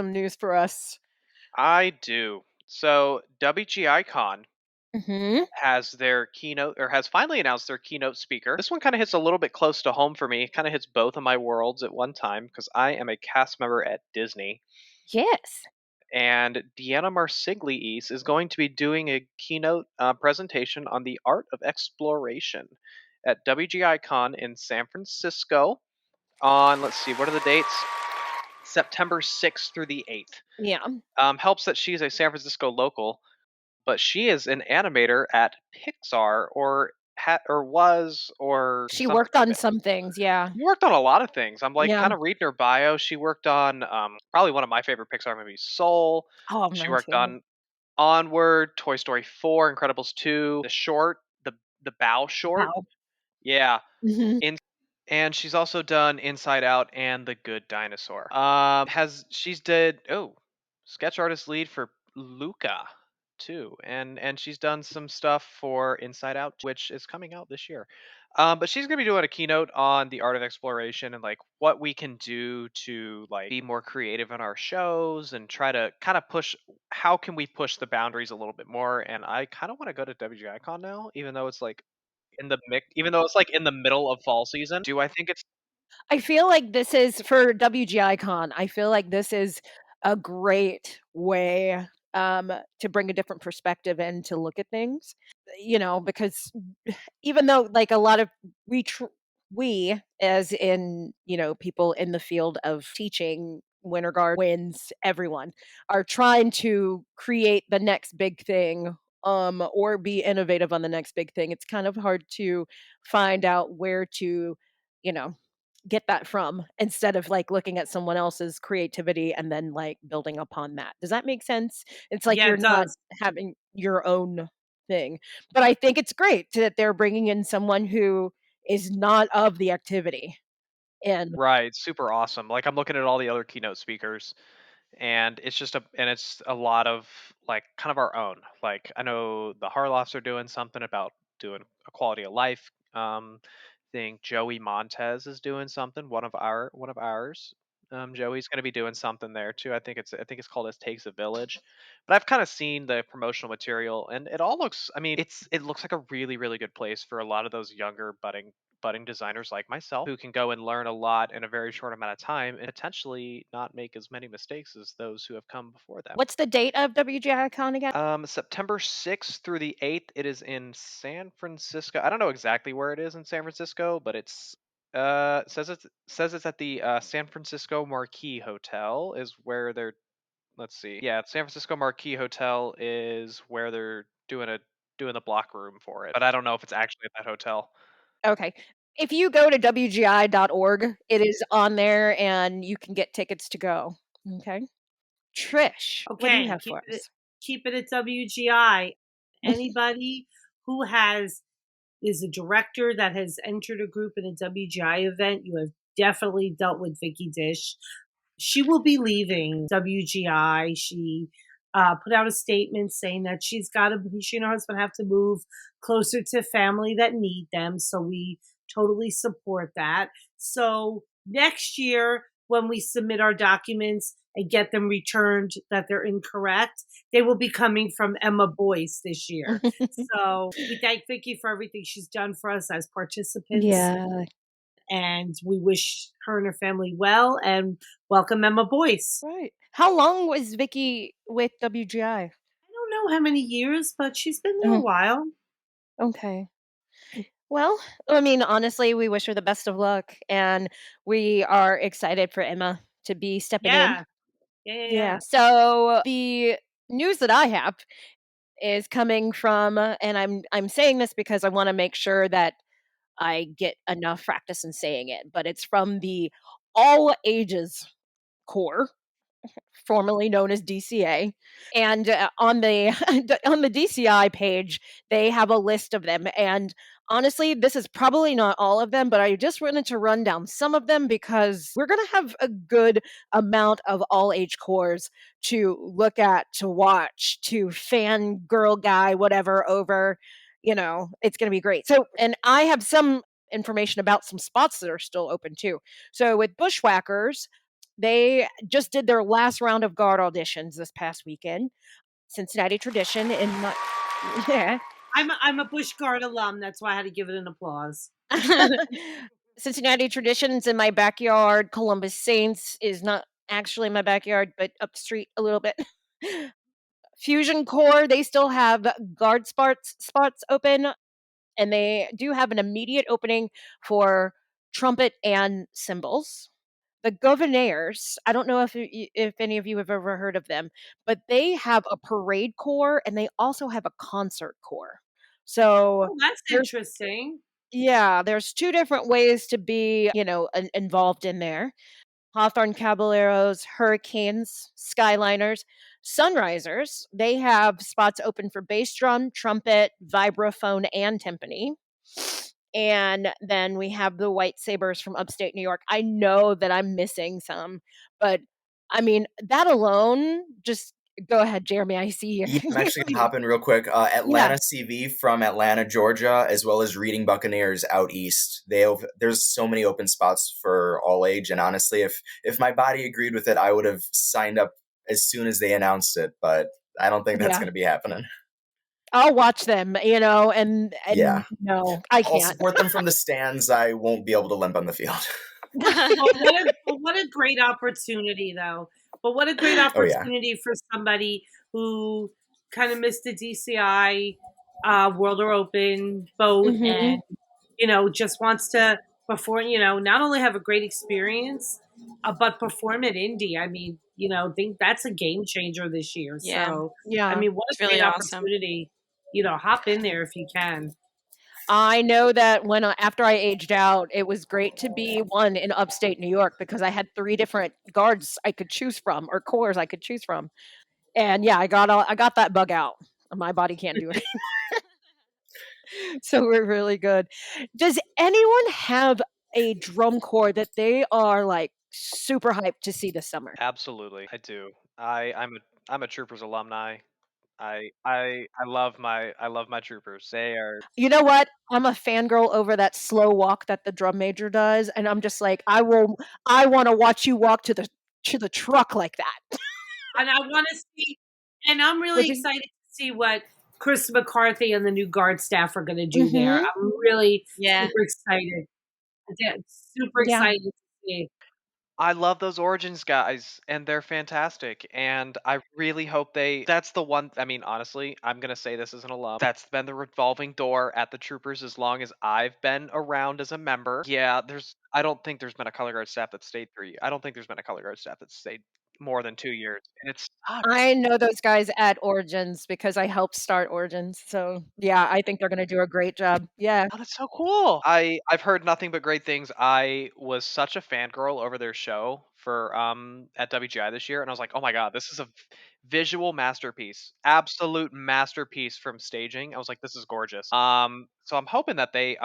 Speaker 1: news for us.
Speaker 2: I do. So WGI Con
Speaker 1: Mm-hmm.
Speaker 2: has their keynote, or has finally announced their keynote speaker. This one kind of hits a little bit close to home for me. Kind of hits both of my worlds at one time because I am a cast member at Disney.
Speaker 1: Yes.
Speaker 2: And Deanna Marsiglis is going to be doing a keynote presentation on the art of exploration at WGI Con in San Francisco on, let's see, what are the dates? September 6th through the 8th.
Speaker 1: Yeah.
Speaker 2: Helps that she's a San Francisco local, but she is an animator at Pixar, or was, or
Speaker 1: She
Speaker 2: something
Speaker 1: worked
Speaker 2: like
Speaker 1: on
Speaker 2: that.
Speaker 1: some things, yeah.
Speaker 2: She worked on a lot of things. I'm like
Speaker 1: Yeah.
Speaker 2: kind of reading her bio. She worked on probably one of my favorite Pixar movies, Soul.
Speaker 1: Oh,
Speaker 2: She
Speaker 1: mine
Speaker 2: worked
Speaker 1: too.
Speaker 2: on Onward, Toy Story 4, Incredibles 2, the short, the Bow short.
Speaker 1: Wow.
Speaker 2: Yeah.
Speaker 1: Mm-hmm.
Speaker 2: And she's also done Inside Out and The Good Dinosaur. She's did sketch artist lead for Luca too, and she's done some stuff for Inside Out, which is coming out this year. But she's gonna be doing a keynote on the art of exploration and like what we can do to like be more creative in our shows and try to kind of push how can we push the boundaries a little bit more. And I kind of want to go to WGICon now, even though it's like in the middle of fall season. Do I think it's
Speaker 1: I feel like this is for WGI Con. I feel like this is a great way to bring a different perspective and to look at things. Because even though like a lot of we as in people in the field of teaching, Winter Guard, Wins, everyone are trying to create the next big thing or be innovative on the next big thing. It's kind of hard to find out where to get that from instead of like looking at someone else's creativity and then like building upon that. Does that make sense? It's like
Speaker 5: Yeah,
Speaker 1: you're
Speaker 5: it
Speaker 1: not
Speaker 5: does.
Speaker 1: having your own thing. But I think it's great that they're bringing in someone who is not of the activity. And
Speaker 2: right? Super awesome. Like I'm looking at all the other keynote speakers, and it's a lot of like kind of our own. Like I know the Harloffs are doing something about doing a quality of life thing. Joey Montes is doing something. One of ours. Joey's going to be doing something there too. I think it's called "It Takes a Village," but I've kind of seen the promotional material, and it all looks. I mean, it looks like a really really good place for a lot of those younger budding designers like myself who can go and learn a lot in a very short amount of time and potentially not make as many mistakes as those who have come before them.
Speaker 1: what's the date of WGI Con again?
Speaker 2: September 6th through the 8th. It is in San Francisco. I don't know exactly where it is in San Francisco, but it's says it's at the San Francisco Marquis Hotel is where they're. Let's see. Yeah, San Francisco Marquis Hotel is where they're doing the block room for it, but I don't know if it's actually at that hotel.
Speaker 1: Okay. If you go to WGI.org, it is on there and you can get tickets to go. Okay. Trish, what do you
Speaker 5: Okay,
Speaker 1: have for us?
Speaker 5: keep it at WGI. Anybody who is a director that has entered a group in a WGI event, you have definitely dealt with Vicky Dish. She will be leaving WGI. She put out a statement saying that she and her husband have to move closer to family that need them. So we totally support that. So next year, when we submit our documents and get them returned that they're incorrect, they will be coming from Emma Boyce this year. So we thank Vicky for everything she's done for us as participants.
Speaker 1: Yeah.
Speaker 5: And we wish her and her family well and welcome Emma Boyce.
Speaker 1: Right. How long was Vicky with WGI?
Speaker 5: I don't know how many years, but she's been there a while.
Speaker 1: Okay. Well, I mean, honestly, we wish her the best of luck, and we are excited for Emma to be stepping in.
Speaker 5: Yeah.
Speaker 1: So the news that I have is coming from, and I'm saying this because I want to make sure that I get enough practice in saying it, but it's from the All Ages Corps. formerly known as DCA. And on the on the DCI page, they have a list of them. And honestly, this is probably not all of them, but I just wanted to run down some of them because we're going to have a good amount of all age cores to look at, to watch, to fan girl guy, whatever, over. It's going to be great. So, and I have some information about some spots that are still open too. So with Bushwhackers, they just did their last round of guard auditions this past weekend. Cincinnati tradition in yeah.
Speaker 5: I'm a Bush Guard alum. That's why I had to give it an applause.
Speaker 1: Cincinnati traditions in my backyard. Columbus Saints is not actually my backyard, but up the street a little bit. Fusion Core, they still have guard spots open, and they do have an immediate opening for trumpet and cymbals. The Governors, I don't know if any of you have ever heard of them, but they have a parade corps and they also have a concert corps. So
Speaker 5: Oh, that's
Speaker 1: there's
Speaker 5: interesting.
Speaker 1: there's two different ways to be, involved in there. Hawthorne Caballeros, Hurricanes, Skyliners, Sunrisers. They have spots open for bass drum, trumpet, vibraphone, and timpani. And then we have the White Sabers from upstate New York. I know that I'm missing some, but I mean, that alone, just go ahead, Jeremy. I see you.
Speaker 3: Yeah, I'm actually going to hop in real quick. Atlanta CV from Atlanta, Georgia, as well as Reading Buccaneers out east. There's so many open spots for all age, and honestly, if my body agreed with it, I would have signed up as soon as they announced it. But I don't think that's going to be happening.
Speaker 1: I'll watch them, and
Speaker 3: Yeah.
Speaker 1: no, I
Speaker 3: I'll
Speaker 1: can't.
Speaker 3: support them from the stands. I won't be able to limp on the field.
Speaker 5: What a great opportunity, though. But what a great opportunity for somebody who kind of missed the DCI World or Open boat and, just wants to perform, not only have a great experience, but perform at Indy. I mean, think that's a game changer this year.
Speaker 6: Yeah.
Speaker 5: So,
Speaker 1: Yeah.
Speaker 5: I mean, what a
Speaker 6: really
Speaker 5: great
Speaker 6: awesome.
Speaker 5: opportunity. Hop in there if you can.
Speaker 1: I know that after I aged out, it was great to be one in upstate New York because I had 3 different guards I could choose from, or corps I could choose from. And yeah, I got that bug out. My body can't do it anymore. So we're really good. Does anyone have a drum corps that they are like super hyped to see this summer?
Speaker 2: Absolutely, I do. I'm a Troopers alumni. I love my Troopers. They are
Speaker 1: You know what? I'm a fangirl over that slow walk that the drum major does, and I'm just like, I want to watch you walk to the truck like that.
Speaker 5: And I want to see, and I'm really excited to see what Chris McCarthy and the new guard staff are going to do there. I'm really super excited. Super excited to see.
Speaker 2: I love those Origins guys, and they're fantastic. And I really hope that's the one. I mean, honestly, I'm going to say this as an alum. That's been the revolving door at the Troopers as long as I've been around as a member. Yeah, I don't think there's been a color guard staff that stayed 3. I don't think there's been a color guard staff that stayed more than 2 years. And it's
Speaker 1: I know those guys at Origins because I helped start Origins. So yeah, I think they're going to do a great job. Yeah.
Speaker 2: Oh, that's so cool. I've heard nothing but great things. I was such a fangirl over their show for at WGI this year, and I was like, oh my god, this is a visual masterpiece. Absolute masterpiece from staging. I was like, this is gorgeous. So I'm hoping that they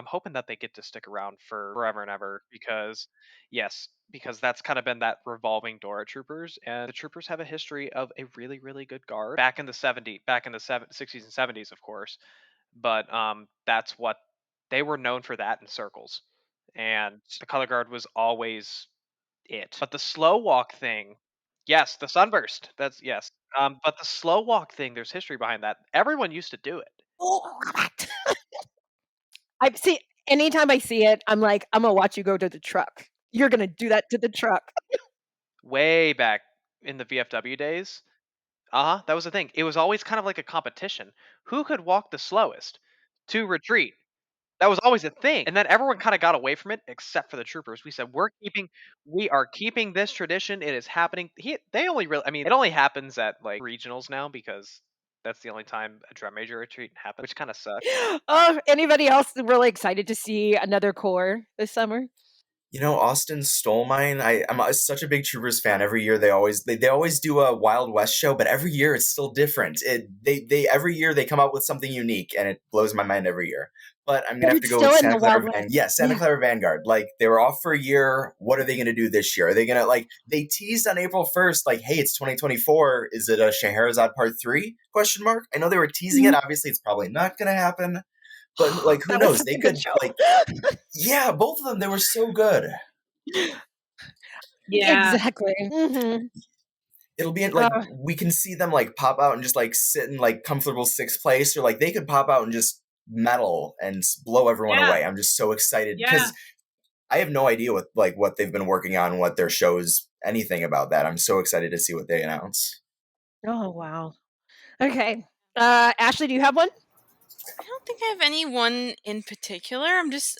Speaker 2: get to stick around for forever and ever because because that's kind of been that revolving door at Troopers, and the Troopers have a history of a really, really good guard back in the 60s and 70s, of course. But that's what they were known for, that in circles, and the color guard was always it. But the slow walk thing, yes, the sunburst, that's yes. But the slow walk thing, there's history behind that. Everyone used to do it.
Speaker 1: I see. Anytime I see it, I'm like, I'm gonna watch you go to the truck. You're gonna do that to the truck.
Speaker 2: Way back in the VFW days, that was the thing. It was always kind of like a competition. Who could walk the slowest to retreat? That was always a thing. And then everyone kind of got away from it except for the Troopers. We said, we are keeping this tradition. It is happening. They only really, I mean, it only happens at like regionals now because that's the only time a drum major retreat happens, which kind of sucks.
Speaker 1: Oh, anybody else really excited to see another corps this summer?
Speaker 3: Austin stole mine. I'm such a big Troopers fan. Every year they always do a Wild West show, but every year it's still different. They every year they come up with something unique, and it blows my mind every year. But I'm gonna have to go with Santa Clara. Santa Clara Vanguard. Like, they were off for a year. What are they gonna do this year? Are they gonna, like, they teased on April 1st, like, hey, it's 2024. Is it a Scheherazade Part 3? Question mark. I know they were teasing it. Obviously, it's probably not gonna happen. But, like, who knows? They could, like, yeah, both of them, they were so good.
Speaker 5: Yeah.
Speaker 1: Exactly. Mm-hmm.
Speaker 3: It'll be, like, we can see them, like, pop out and just, like, sit in, like, comfortable 6th place, or, like, they could pop out and just medal and blow everyone away. I'm just so excited because I have no idea what they've been working on, what their shows, anything about that. I'm so excited to see what they announce.
Speaker 1: Oh, wow. Okay. Ashlee, do you have one?
Speaker 6: I don't think I have any one in particular.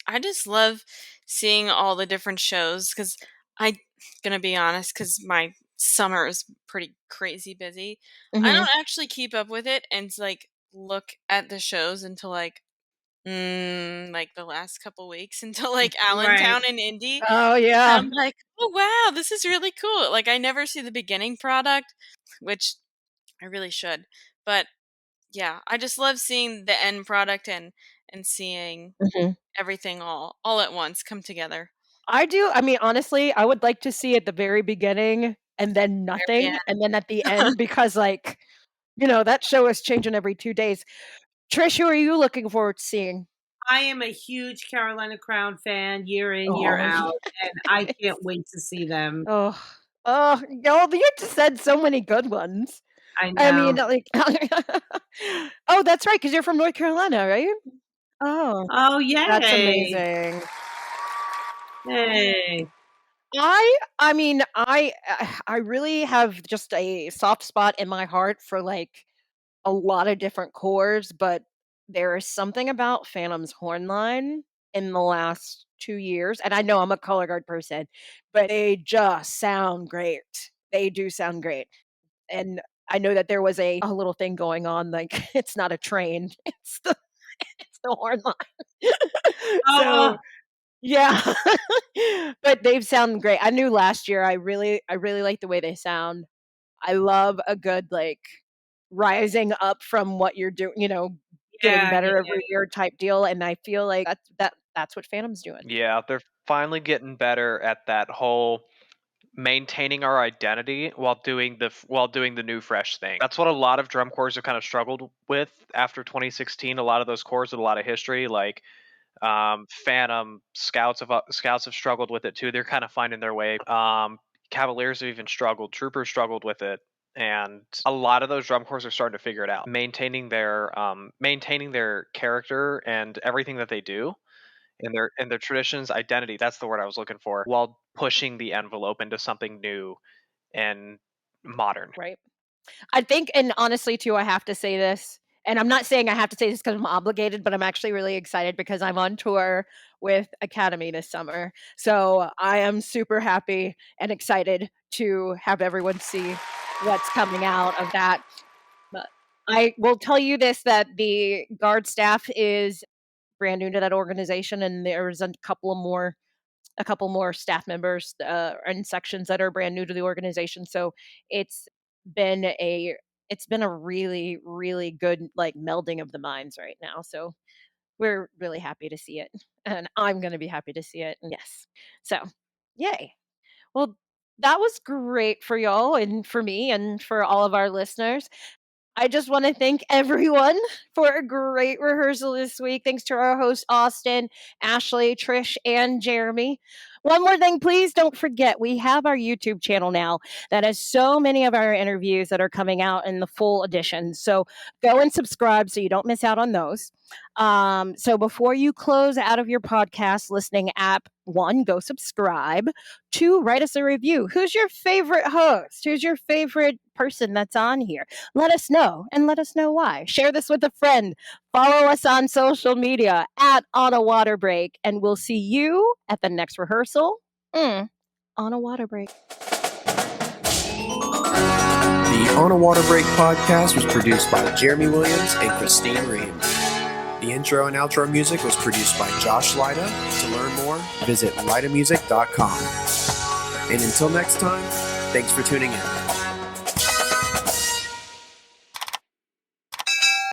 Speaker 6: I just love seeing all the different shows, because I'm gonna be honest, because my summer is pretty crazy busy.
Speaker 1: Mm-hmm.
Speaker 6: I don't actually keep up with it and like look at the shows until like the last couple weeks, until like Allentown and Indy.
Speaker 1: Oh yeah.
Speaker 6: I'm like, oh wow, this is really cool. Like, I never see the beginning product, which I really should. But yeah, I just love seeing the end product and seeing everything all at once come together.
Speaker 1: I do. I mean, honestly, I would like to see at the very beginning and then nothing, and then at the end, because, like, that show is changing every 2 days. Trish, who are you looking forward to seeing?
Speaker 5: I am a huge Carolina Crown fan, year in, year out, and I can't wait to see them.
Speaker 1: You just said so many good ones.
Speaker 5: I know.
Speaker 1: I mean, like, oh, that's right, because you're from North Carolina, right? Oh,
Speaker 5: yay!
Speaker 1: That's amazing.
Speaker 5: Hey.
Speaker 1: I mean, I really have just a soft spot in my heart for, like, a lot of different cores, but there is something about Phantom's horn line in the last 2 years, and I know I'm a color guard person, but they just sound great. They do sound great. And I know that there was a little thing going on, like, it's not a train, it's the horn line. So, yeah. But they sound great. I knew last year I really like the way they sound. I love a good, like, rising up from what you're doing, getting better every year type deal, and I feel like that's what Phantom's doing.
Speaker 2: Yeah, they're finally getting better at that whole maintaining our identity while doing the new fresh thing. That's what a lot of drum corps have kind of struggled with after 2016. A lot of those corps with a lot of history, like Phantom, Scouts have struggled with it too. They're kind of finding their way. Cavaliers have even struggled. Troopers struggled with it. And a lot of those drum corps are starting to figure it out, maintaining their character and everything that they do, and their traditions, identity. That's the word I was looking for, while pushing the envelope into something new and modern.
Speaker 1: Right. I think, and honestly too, I have to say this, and I'm not saying I have to say this because I'm obligated, but I'm actually really excited because I'm on tour with Academy this summer. So I am super happy and excited to have everyone see what's coming out of that. But I will tell you this, that the guard staff is brand new to that organization, and there's a couple more staff members and sections that are brand new to the organization. So it's been a really, really good, like, melding of the minds right now. So we're really happy to see it, and I'm going to be happy to see it. And yes. So yay. Well, that was great for y'all and for me and for all of our listeners. I just want to thank everyone for a great rehearsal this week. Thanks to our hosts, Austin, Ashlee, Trish, and Jeremy. One more thing, please don't forget, we have our YouTube channel now that has so many of our interviews that are coming out in the full edition. So go and subscribe so you don't miss out on those. So before you close out of your podcast listening app, 1, go subscribe. 2, write us a review. Who's your favorite host? Who's your favorite person that's on here? Let us know, and let us know why. Share this with a friend. Follow us on social media at On a Water Break, and we'll see you at the next rehearsal on a water break.
Speaker 10: The On a Water Break podcast was produced by Jeremy Williams and Christine Reeves. The intro and outro music was produced by Josh Lyda. To learn more, visit lydamusic.com. And until next time, thanks for tuning in.